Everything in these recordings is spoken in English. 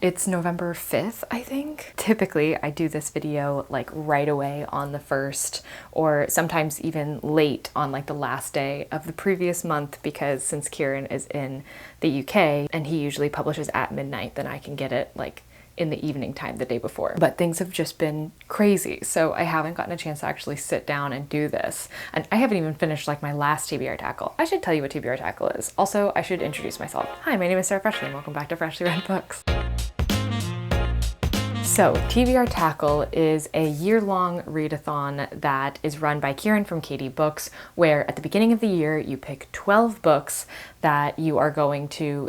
It's November 5th, I think. Typically, I do this video like right away on the 1st, or sometimes even late on like the last day of the previous month, because since Kieran is in the UK and he usually publishes at midnight, then I can get it like in the evening time the day before. But things have just been crazy, so I haven't gotten a chance to actually sit down and do this. And I haven't even finished like my last TBR Tackle. I should tell you what TBR Tackle is. Also, I should introduce myself. Hi, my name is Sarah Freshly and welcome back to Freshly Read Books. So, TBR Tackle is a year-long readathon that is run by Kieran from Katie Books, where at the beginning of the year you pick 12 books that you want to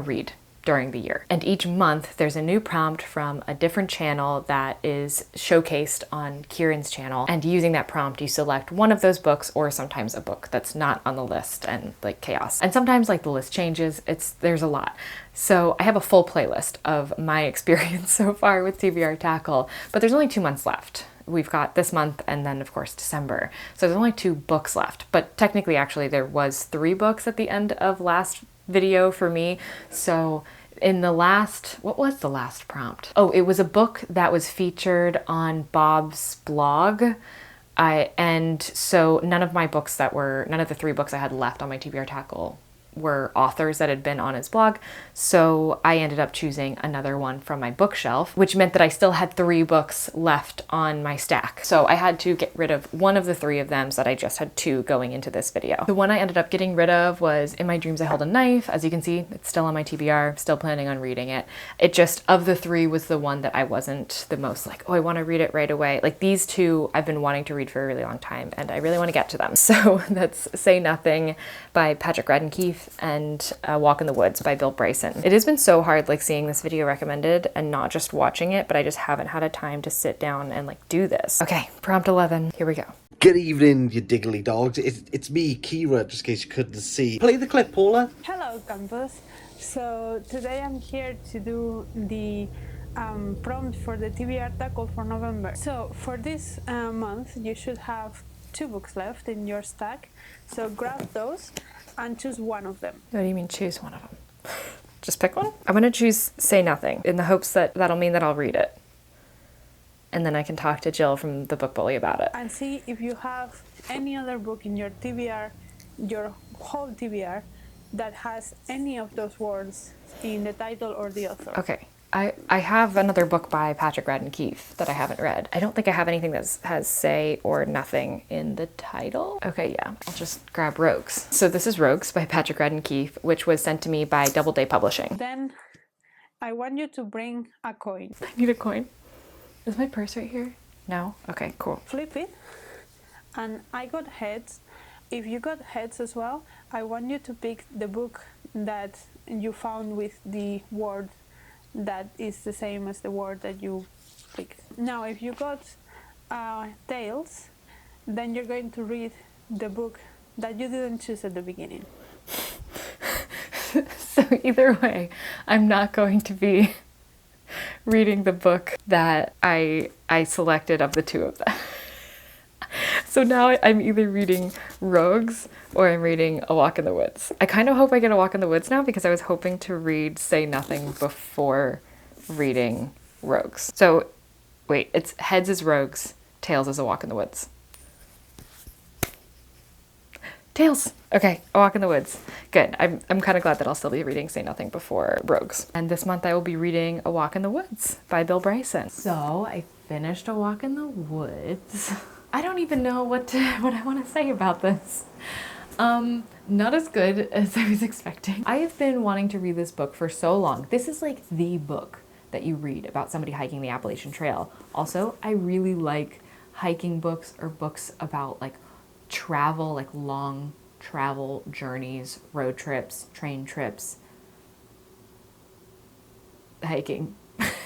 read during the year. And each month there's a new prompt from a different channel that is showcased on Kieran's channel, and using that prompt you select one of those books, or sometimes a book that's not on the list, and like chaos. And sometimes like the list changes, there's a lot. So I have a full playlist of my experience so far with TBR Tackle, but there's only 2 months left. We've got this month and then of course December. So there's only 2 books left, but technically actually there was 3 books at the end of last video for me. So in the last, what was the last prompt? Oh, it was a book that was featured on Bob's blog. And so none of the 3 books I had left on my TBR Tackle were authors that had been on his blog, so I ended up choosing another one from my bookshelf, which meant that I still had 3 books left on my stack. So I had to get rid of one of the 3 of them, so that I just had 2 going into this video. The one I ended up getting rid of was In My Dreams I Held a Knife. As you can see, it's still on my TBR, still planning on reading it. It just, of the 3, was the one that I wasn't the most like, oh, I want to read it right away. Like these 2 I've been wanting to read for a really long time, and I really want to get to them. So that's Say Nothing by Patrick Radden Keefe and Walk in the Woods by Bill Bryson. It has been so hard like seeing this video recommended and not just watching it, but I just haven't had a time to sit down and like do this. Okay, prompt 11, here we go. Good evening, you diggly dogs. It's me, Kira, just in case you couldn't see. Play the clip, Paula. Hello, campus. So today I'm here to do the prompt for the TBR Tackle for November. So for this month, you should have 2 books left in your stack. So grab those and choose one of them. What do you mean choose one of them? Just pick one? I'm gonna choose Say Nothing in the hopes that that'll mean that I'll read it. And then I can talk to Jill from the Book Bully about it. And see if you have any other book in your TBR, your whole TBR, that has any of those words in the title or the author. Okay. I have another book by Patrick Radden Keefe that I haven't read. I don't think I have anything that has Say or Nothing in the title. Okay, yeah, I'll just grab Rogues. So this is Rogues by Patrick Radden Keefe, which was sent to me by Doubleday Publishing. Then I want you to bring a coin. I need a coin. Is my purse right here? No? Okay, cool. Flip it, and I got heads. If you got heads as well, I want you to pick the book that you found with the word that is the same as the word that you picked. Now, if you got tails, then you're going to read the book that you didn't choose at the beginning. So either way, I'm not going to be reading the book that I selected of the 2 of them. So now I'm either reading Rogues or I'm reading A Walk in the Woods. I kind of hope I get A Walk in the Woods now, because I was hoping to read Say Nothing before reading Rogues. So wait, it's Heads is Rogues, Tails is A Walk in the Woods. Tails! Okay, A Walk in the Woods. Good. I'm kind of glad that I'll still be reading Say Nothing before Rogues. And this month I will be reading A Walk in the Woods by Bill Bryson. So I finished A Walk in the Woods. I don't even know what I want to say about this. Not as good as I was expecting. I have been wanting to read this book for so long. This is like the book that you read about somebody hiking the Appalachian Trail. Also, I really like hiking books or books about like travel, like long travel journeys, road trips, train trips, hiking.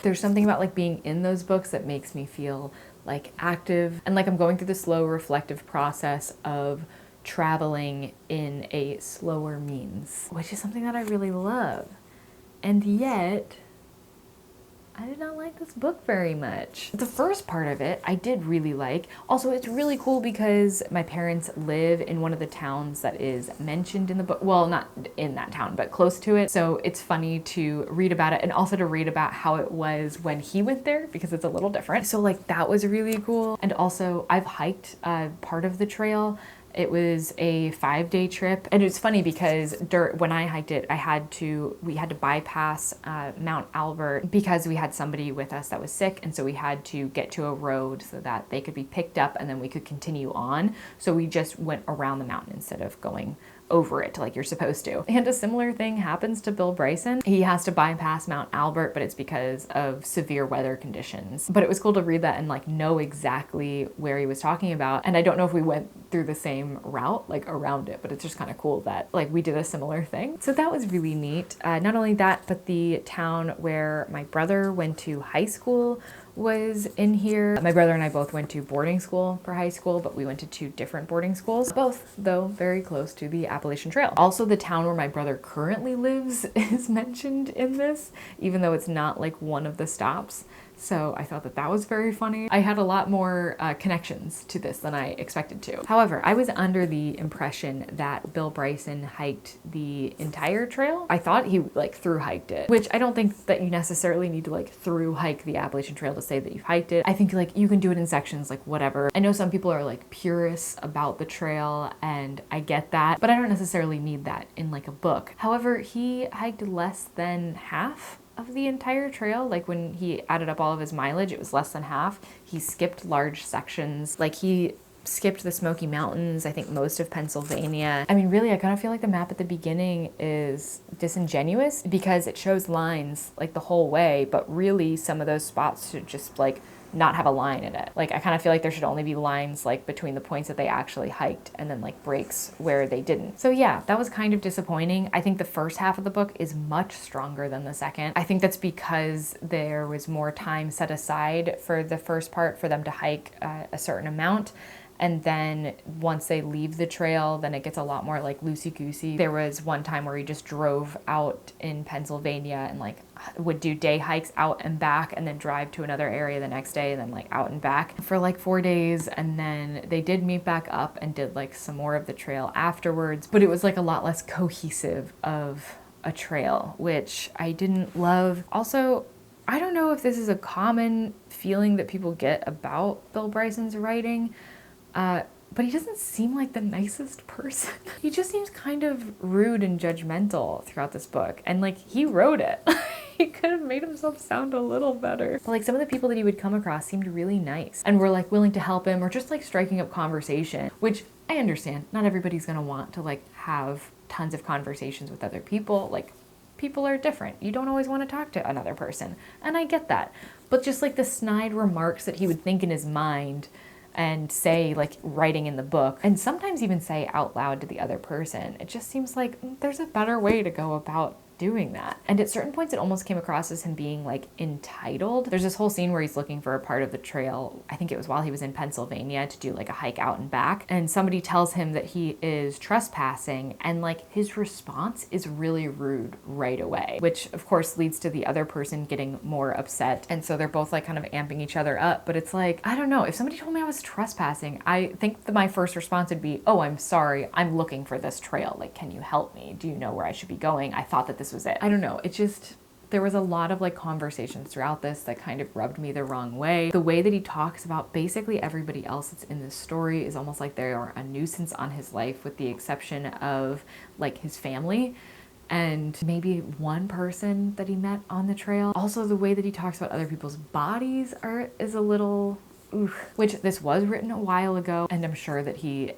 There's something about like being in those books that makes me feel like active and like I'm going through the slow reflective process of traveling in a slower means, which is something that I really love. And yet I did not like this book very much. The first part of it I did really like. Also, it's really cool because my parents live in one of the towns that is mentioned in the book. Well, not in that town, but close to it. So it's funny to read about it and also to read about how it was when he went there because it's a little different. So like that was really cool. And also I've hiked part of the trail. It was a 5-day trip, and it's funny because when I hiked it, we had to bypass Mount Albert because we had somebody with us that was sick, and so we had to get to a road so that they could be picked up and then we could continue on. So we just went around the mountain instead of going over it like you're supposed to. And a similar thing happens to Bill Bryson. He has to bypass Mount Albert, but it's because of severe weather conditions. But it was cool to read that and like know exactly where he was talking about. And I don't know if we went through the same route, like around it, but it's just kind of cool that like we did a similar thing. So that was really neat. Not only that, but the town where my brother went to high school was in here. My brother and I both went to boarding school for high school, but we went to 2 different boarding schools, both though very close to the Appalachian Trail. Also, the town where my brother currently lives is mentioned in this, even though it's not like one of the stops. So I thought that that was very funny. I had a lot more connections to this than I expected to. However, I was under the impression that Bill Bryson hiked the entire trail. I thought he like through hiked it, which I don't think that you necessarily need to like through hike the Appalachian Trail to say that you've hiked it. I think like you can do it in sections, like whatever. I know some people are like purists about the trail and I get that, but I don't necessarily need that in like a book. However, he hiked less than half of the entire trail. Like when he added up all of his mileage, it was less than half. He skipped large sections. Like he skipped the Smoky Mountains, I think most of Pennsylvania. I mean, really, I kind of feel like the map at the beginning is disingenuous because it shows lines like the whole way, but really some of those spots should just like not have a line in it. Like I kind of feel like there should only be lines like between the points that they actually hiked and then like breaks where they didn't. So yeah, that was kind of disappointing. I think the first half of the book is much stronger than the second. I think that's because there was more time set aside for the first part for them to hike a certain amount. And then once they leave the trail, then it gets a lot more like loosey-goosey. There was one time where he just drove out in Pennsylvania and like would do day hikes out and back and then drive to another area the next day and then like out and back for like 4 days. And then they did meet back up and did like some more of the trail afterwards, but it was like a lot less cohesive of a trail, which I didn't love. Also, I don't know if this is a common feeling that people get about Bill Bryson's writing, but he doesn't seem like the nicest person. He just seems kind of rude and judgmental throughout this book. And like, he wrote it. He could have made himself sound a little better. But like some of the people that he would come across seemed really nice and were like willing to help him or just like striking up conversation, which I understand. Not everybody's gonna want to like have tons of conversations with other people. Like people are different. You don't always want to talk to another person. And I get that. But just like the snide remarks that he would think in his mind and say like writing in the book and sometimes even say out loud to the other person. It just seems like there's a better way to go about doing that. And at certain points it almost came across as him being like entitled. There's this whole scene where he's looking for a part of the trail. I think it was while he was in Pennsylvania to do like a hike out and back. And somebody tells him that he is trespassing and like his response is really rude right away, which of course leads to the other person getting more upset. And so they're both like kind of amping each other up. But it's like, I don't know, if somebody told me I was trespassing, I think that my first response would be, oh, I'm sorry, I'm looking for this trail. Like, can you help me? Do you know where I should be going? I thought that this was it. I don't know. It just, there was a lot of like conversations throughout this that kind of rubbed me the wrong way. The way that he talks about basically everybody else that's in this story is almost like they are a nuisance on his life with the exception of like his family and maybe one person that he met on the trail. Also, the way that he talks about other people's bodies is a little which this was written a while ago, and I'm sure that he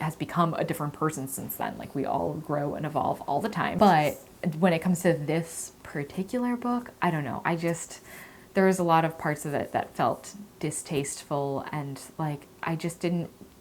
has become a different person since then. Like we all grow and evolve all the time. But when it comes to this particular book, I don't know. There was a lot of parts of it that felt distasteful and like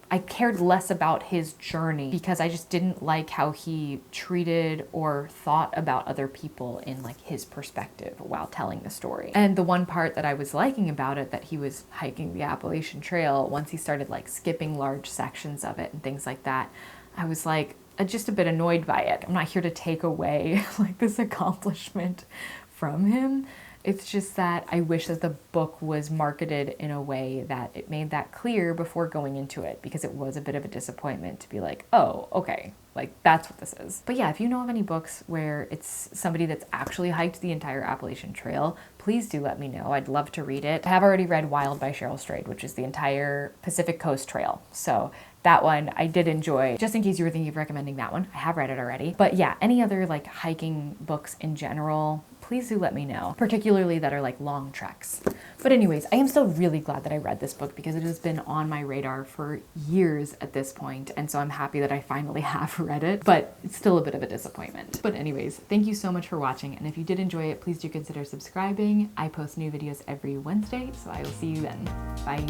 I cared less about his journey because I just didn't like how he treated or thought about other people in like his perspective while telling the story. And the one part that I was liking about it, that he was hiking the Appalachian Trail, once he started like skipping large sections of it and things like that, I was like just a bit annoyed by it. I'm not here to take away like this accomplishment from him. It's just that I wish that the book was marketed in a way that it made that clear before going into it, because it was a bit of a disappointment to be like, oh, okay, like that's what this is. But yeah, if you know of any books where it's somebody that's actually hiked the entire Appalachian Trail, please do let me know. I'd love to read it. I have already read Wild by Cheryl Strayed, which is the entire Pacific Coast Trail. So that one I did enjoy. Just in case you were thinking of recommending that one, I have read it already. But yeah, any other like hiking books in general, please do let me know, particularly that are like long treks. But anyways, I am still really glad that I read this book because it has been on my radar for years at this point, and so I'm happy that I finally have read it, but it's still a bit of a disappointment. But anyways, thank you so much for watching, and if you did enjoy it, please do consider subscribing. I post new videos every Wednesday, so I will see you then. Bye.